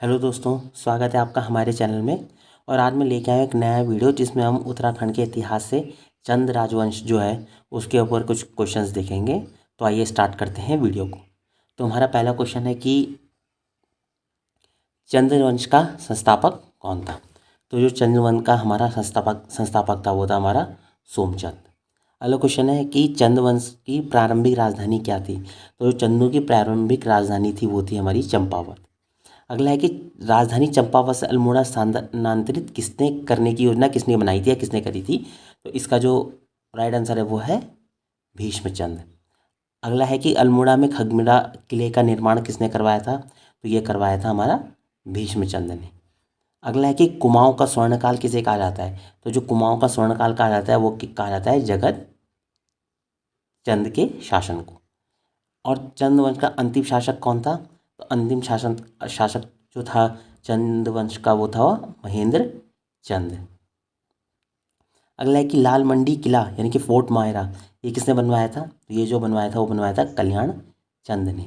Hello दोस्तों, स्वागत है आपका हमारे चैनल में। और आज मैं लेके आया एक नया वीडियो जिसमें हम उत्तराखंड के इतिहास से चंद राजवंश जो है उसके ऊपर कुछ क्वेश्चंस देखेंगे। तो आइए स्टार्ट करते हैं वीडियो को। तो हमारा पहला क्वेश्चन है कि चंद वंश का संस्थापक कौन था। तो जो चंद वंश का हमारा संस्थापक था वो था हमारा सोमचंद। अगला क्वेश्चन है कि चंद वंश की प्रारंभिक राजधानी क्या थी। तो जो चंदों की प्रारंभिक राजधानी थी वो थी हमारी चंपावत। अगला है कि राजधानी चंपावत से अल्मोड़ा स्थानांतरित किसने करने की योजना किसने बनाई थी या किसने करी थी। तो इसका जो राइट आंसर है वो है भीष्मचंद। अगला है कि अल्मोड़ा में खगमिरा किले का निर्माण किसने करवाया था। तो ये करवाया था हमारा भीष्मचंद ने। अगला है कि कुमाऊं का स्वर्णकाल किसे कहा जाता है। तो जो कुमाऊं का स्वर्णकाल कहा जाता है वो कहा जाता है जगत चंद के शासन को। और चंद वंश का अंतिम शासक कौन था। तो अंतिम शासक जो था चंद वंश का वो था महेंद्र चंद। अगला है कि लाल मंडी किला यानी कि फोर्ट मायरा ये किसने बनवाया था। तो ये जो बनवाया था वो बनवाया था कल्याण चंद ने।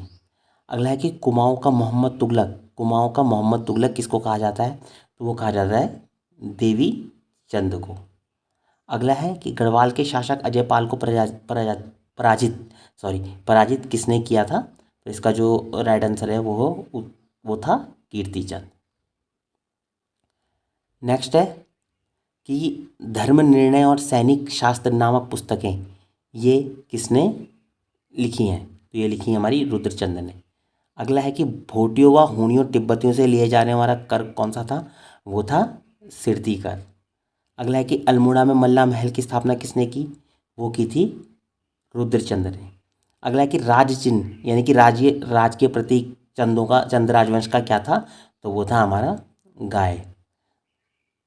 अगला है कि कुमाऊं का मोहम्मद तुगलक किसको कहा जाता है। तो वो कहा जाता है देवी चंद को। अगला है कि गढ़वाल के शासक अजयपाल को पराजित पराजित किसने किया था। तो इसका जो राइट आंसर है वो था कीर्तिचंद। नेक्स्ट है कि धर्म निर्णय और सैनिक शास्त्र नामक पुस्तकें ये किसने लिखी हैं। तो ये लिखी है हमारी रुद्रचंद ने। अगला है कि भोटियों व हूणियों तिब्बतियों से लिए जाने वाला कर कौन सा था। वो था सिरती कर। अगला है कि अल्मोड़ा में मल्ला महल की स्थापना किसने की। वो की थी रुद्रचंद ने। अगला है कि राज चिन्ह यानी कि राज के प्रतीक चंद राजवंश का क्या था। तो वो था हमारा गाय।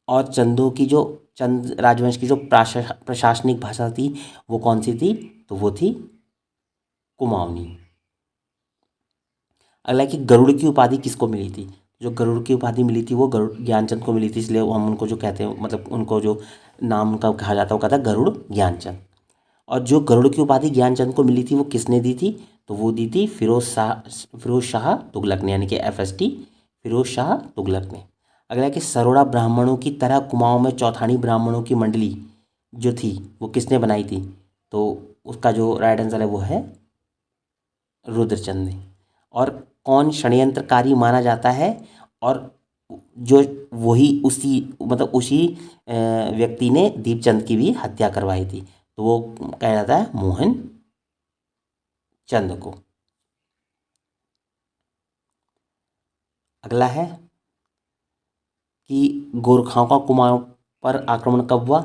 और चंद राजवंश की जो प्रशासनिक भाषा थी वो कौन सी थी। तो वो थी कुमाऊनी। अगला है कि गरुड़ की उपाधि किसको मिली थी। जो गरुड़ की उपाधि मिली थी वो गरुड़ ज्ञानचंद को मिली थी, इसलिए हम उनको जो कहते हैं मतलब उनको जो नाम उनका कहा जाता है वो कहता है गरुड़ ज्ञानचंद। और जो गरुड़ की उपाधि ज्ञानचंद को मिली थी वो किसने दी थी। तो वो दी थी फिरोज शाह तुगलक ने यानी कि FST फिरोज शाह तुगलक ने। अगला है कि सरोड़ा ब्राह्मणों की तरह कुमाऊं में चौथानी ब्राह्मणों की मंडली जो थी वो किसने बनाई थी। तो उसका जो राइट आंसर है वो है रुद्रचंद ने। और कौन षड्यंत्रकारी माना जाता है और जो वही उसी व्यक्ति ने दीपचंद की भी हत्या करवाई थी। तो वो कहा जाता है मोहन चंद को। अगला है कि गोरखाओं का कुमाऊं पर आक्रमण कब हुआ।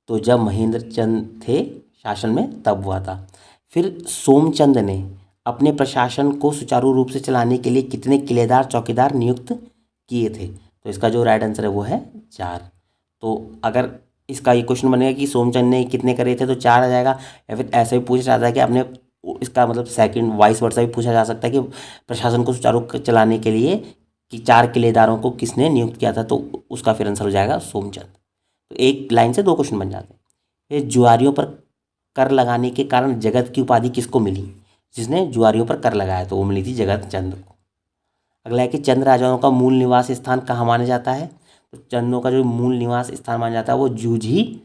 तो जब महेंद्र चंद थे शासन में तब हुआ था। फिर सोमचंद ने अपने प्रशासन को सुचारू रूप से चलाने के लिए कितने किलेदार चौकीदार नियुक्त किए थे। तो इसका जो राइट आंसर है वो है 4। तो अगर इसका ये क्वेश्चन बनेगा कि सोमचंद ने कितने करे थे तो 4 आ जाएगा। या फिर ऐसे भी पूछा जाता है कि आपने इसका मतलब सेकंड वाइस वर्सा भी पूछा जा सकता है कि प्रशासन को सुचारू चलाने के लिए कि 4 किलेदारों को किसने नियुक्त किया था। तो उसका फिर आंसर हो जाएगा सोमचंद। तो एक लाइन से 2 क्वेश्चन बन जाते हैं। फिर जुआरियों पर कर लगाने के कारण जगत की उपाधि किसको मिली। जिसने जुआरियों पर कर लगाया तो वो मिली थी जगत चंद को। अगला है कि चंद राजाओं का मूल निवास स्थान कहाँ माना जाता है। तो चंदों का जो मूल निवास स्थान माना जाता है वो झूसी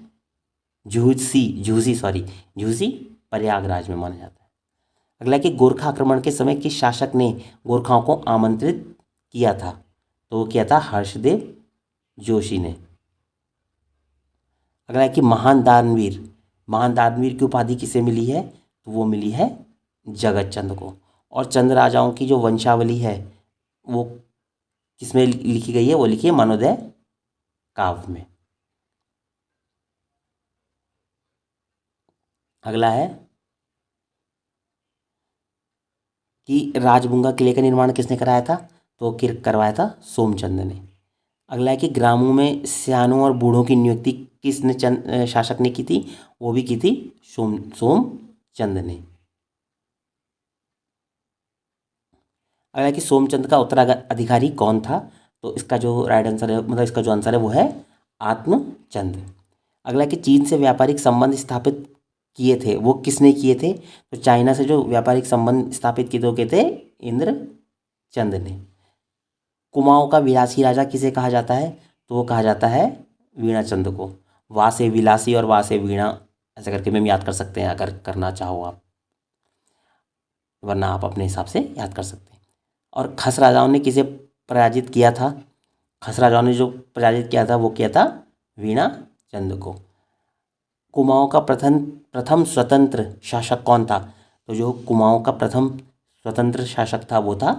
प्रयागराज में माना जाता है। अगला है कि गोरखा आक्रमण के समय किस शासक ने गोरखाओं को आमंत्रित किया था। तो वो किया था हर्षदेव जोशी ने। अगला है कि महान दानवीर की उपाधि किसे मिली है। तो वो मिली है जगत चंद को। और चंद राजाओं की जो वंशावली है वो किसमें लिखी गई है। वो लिखी है मनोदय काव्य में। अगला है कि राजबुंगा किले का निर्माण किसने कराया था। तो करवाया था सोमचंद ने। अगला है कि ग्रामों में सियानों और बूढ़ों की नियुक्ति किसने शासक ने की थी। वो भी की थी सोमचंद ने। अगला है कि सोमचंद का उत्तराधिकारी कौन था। तो इसका जो राइट आंसर है मतलब इसका जो आंसर है वो है आत्मचंद। अगला है कि चीन से व्यापारिक संबंध स्थापित किए थे वो किसने किए थे। तो चाइना से जो व्यापारिक संबंध स्थापित किए थे वो किए थे इंद्रचंद ने। कुमाऊं का विलासी राजा किसे कहा जाता है? तो वो कहा जाता है वीणा चंद को। वा से विलासी और वा से वीणा, ऐसा करके मैम याद कर सकते हैं अगर करना चाहो आप, वरना आप अपने हिसाब से याद कर सकते हैं। और खस राजाओं ने किसे पराजित किया था? खस राजाओं ने जो पराजित किया था वो किया था वीणा चंद को। कुमाऊं का प्रथम प्रथम स्वतंत्र शासक कौन था? तो जो कुमाऊं का प्रथम स्वतंत्र शासक था वो था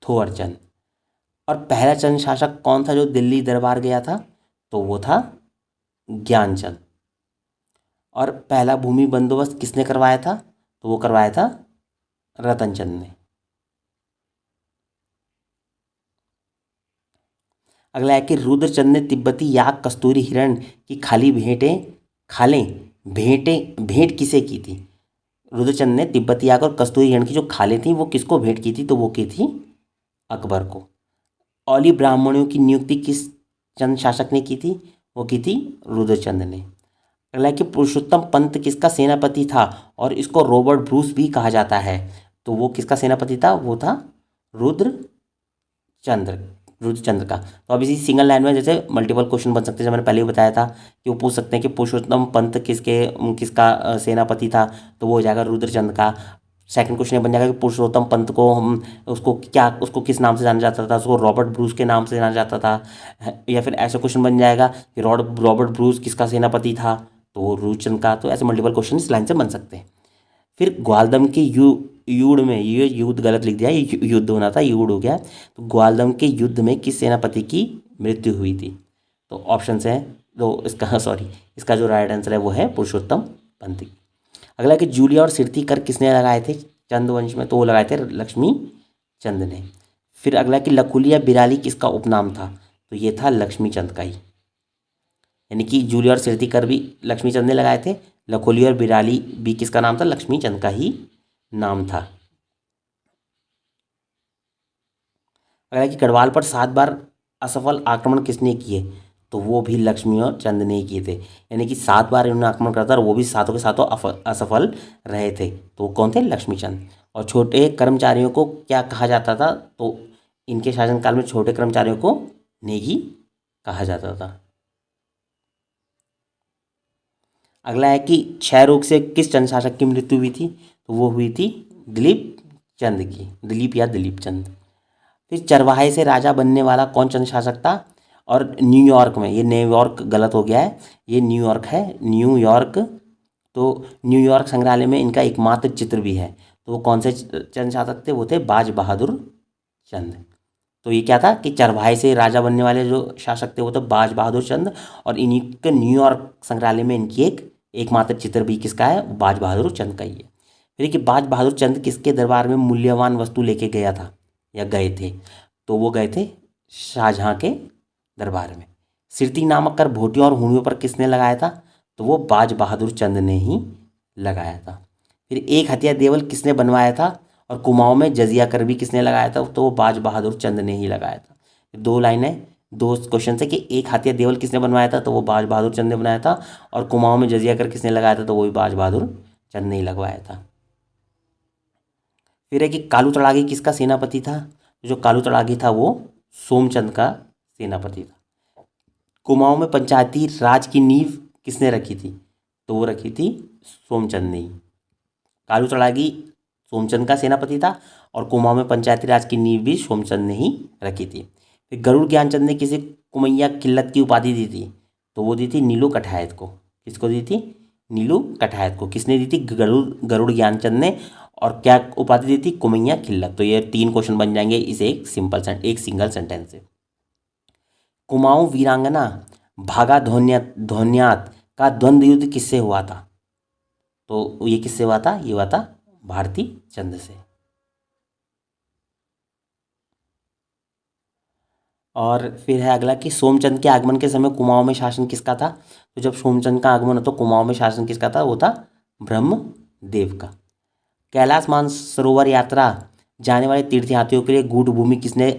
थोअरचंद। और पहला चंद शासक कौन था जो दिल्ली दरबार गया था? तो वो था ज्ञानचंद। और पहला भूमि बंदोबस्त किसने करवाया था? तो वो करवाया था रतनचंद ने। अगला है कि रुद्रचंद ने तिब्बती याक कस्तूरी हिरण की भेंट किसे की थी? रुद्रचंद ने तिब्बती याक और कस्तूरी हिरण की जो खालें थी वो किसको भेंट की थी? तो वो की थी अकबर को। औली ब्राह्मणों की नियुक्ति किस चंद शासक ने की थी? वो की थी रुद्रचंद ने। अगला है कि पुरुषोत्तम पंत किसका सेनापति था और इसको रॉबर्ट ब्रूस भी कहा जाता है? तो वो किसका सेनापति था? वो था रुद्रचंद्र रुद्रचंद्र का। तो अब इसी सिंगल लाइन में जैसे मल्टीपल क्वेश्चन बन सकते हैं, जैसे मैंने पहले भी बताया था कि वो पूछ सकते हैं कि पुरुषोत्तम पंत किसका सेनापति था? तो वो हो जाएगा रुद्रचंद्र का। सेकंड क्वेश्चन बन जाएगा कि पुरुषोत्तम पंत को हम उसको किस नाम से जाना जाता था? उसको रॉबर्ट ब्रूस के नाम से जाना जाता था। या फिर ऐसा क्वेश्चन बन जाएगा कि रॉबर्ट ब्रूस किसका सेनापति था? तो वो रुद्रचंद का। तो ऐसे मल्टीपल क्वेश्चन इस लाइन से बन सकते हैं। फिर ग्वालदम के युद्ध में, ये युद्ध गलत लिख दिया, ये युद्ध होना था, युद्ध हो गया। तो ग्वालदम के युद्ध में किस सेनापति की मृत्यु हुई थी? तो ऑप्शन है, तो इसका इसका जो राइट आंसर है वो है पुरुषोत्तम पंत की। अगला कि जूलिया और सिरती कर किसने लगाए थे चंदवंश में? तो वो लगाए थे लक्ष्मी चंद ने। फिर अगला कि लकुलिया बिराली किसका उपनाम था? तो ये था लक्ष्मी चंद का ही। यानी कि जूलिया और सिरती कर भी लक्ष्मी चंद ने लगाए थे, लखोली और बिराली भी किसका नाम था? लक्ष्मी चंद का ही नाम था। अगर कि गढ़वाल पर 7 बार असफल आक्रमण किसने किए? तो वो भी लक्ष्मी और चंद ने किए थे। यानी कि 7 बार इन्होंने आक्रमण करा था और वो भी सातों के सातों असफल रहे थे। तो वो कौन थे? लक्ष्मी चंद। और छोटे कर्मचारियों को क्या कहा जाता था? तो इनके शासनकाल में छोटे कर्मचारियों को नेगी कहा जाता था। अगला है कि क्षय रोग से किस चंद शासक की मृत्यु हुई थी? तो वो हुई थी दिलीप चंद की, दिलीप या दिलीप चंद। फिर चरवाहे से राजा बनने वाला कौन चंद शासक था? और न्यूयॉर्क में, ये न्यूयॉर्क गलत हो गया है, ये न्यूयॉर्क है, न्यूयॉर्क। तो न्यूयॉर्क संग्रहालय में इनका एकमात्र चित्र भी है। तो वो कौन से चंद शासक थे? वो थे बाज बहादुर चंद। तो ये क्या था कि चरवाहे से राजा बनने वाले जो शासक थे वो तो बाज बहादुर चंद, और इन्हीं के न्यूयॉर्क संग्रहालय में इनकी एकमात्र चित्र भी किसका है? बाज बहादुर चंद का ही है। फिर कि बाज बहादुर चंद किसके दरबार में मूल्यवान वस्तु लेके गया था या गए थे? तो वो गए थे शाहजहाँ के दरबार में। सिरती नामक कर भोटियों और हुणियों पर किसने लगाया था? तो वो बाज बहादुर चंद ने ही लगाया था। फिर एक हथिया देवल किसने बनवाया था? और कुमाऊं में जजिया कर भी किसने लगाया था? तो वो बाज बहादुर चंद ने ही लगाया था। दो लाइनें, दो क्वेश्चन है कि एक हाथिया देवल किसने बनवाया था? तो वो बाज बहादुर चंद ने बनाया था। और कुमाऊं में जजिया कर किसने लगाया था? तो वो भी बाज बहादुर चंद ने ही लगवाया था। फिर है कि कालू तड़ागी किसका सेनापति था? जो कालू तड़ागी था वो सोमचंद का सेनापति था। कुमाऊं में पंचायती राज की नींव किसने रखी थी? तो वो रखी थी सोमचंद ने ही। कालू तड़ागी सोमचंद का सेनापति था और कुमाऊं में पंचायती राज की नींव भी सोमचंद ने ही रखी थी। फिर गरुड़ ज्ञानचंद ने किसे कुमैया किल्लत की उपाधि दी थी? तो वो दी थी नीलू कठायत को। किसको दी थी? नीलू कठायत को। किसने दी थी? गरुड़ ज्ञानचंद ने। और क्या उपाधि दी थी? कुमैया किल्लत। तो ये 3 क्वेश्चन बन जाएंगे इस एक सिंगल सेंटेंस से। कुमाऊं वीरांगना भागा धोन्यात का द्वंद्व युद्ध किससे हुआ था? तो ये किससे हुआ था? ये हुआ था भारती चंद से। और फिर है अगला कि सोमचंद के आगमन के समय कुमाऊं में शासन किसका था? तो जब सोमचंद का आगमन हो तो कुमाऊं में शासन किसका था? वो था ब्रह्मदेव का। कैलाश मानसरोवर यात्रा जाने वाले तीर्थयात्रियों के लिए गूढ़ भूमि किसने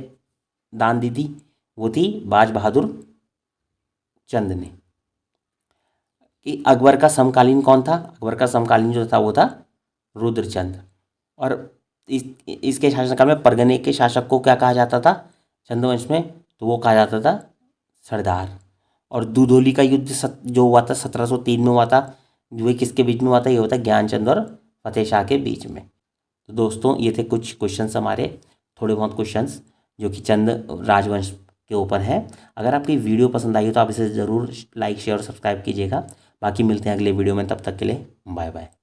दान दी थी? वो थी बाज बहादुर चंद ने। कि अकबर का समकालीन कौन था? अकबर का समकालीन जो था वो था रुद्रचंद। और इसके शासनकाल में परगने के शासक को क्या कहा जाता था? चंद्रवंश में तो वो कहा जाता था सरदार। और दुधौली का युद्ध जो हुआ था 1703 में हुआ था, वो किसके बीच में हुआ था? ये हुआ था ज्ञानचंद और फतेह शाह के बीच में। तो दोस्तों ये थे कुछ क्वेश्चंस हमारे, थोड़े बहुत क्वेश्चंस जो कि चंद राजवंश के ऊपर है। अगर आपकी वीडियो पसंद आई हो तो आप इसे ज़रूर लाइक शेयर और सब्सक्राइब कीजिएगा। बाकी मिलते हैं अगले वीडियो में, तब तक के लिए बाय बाय।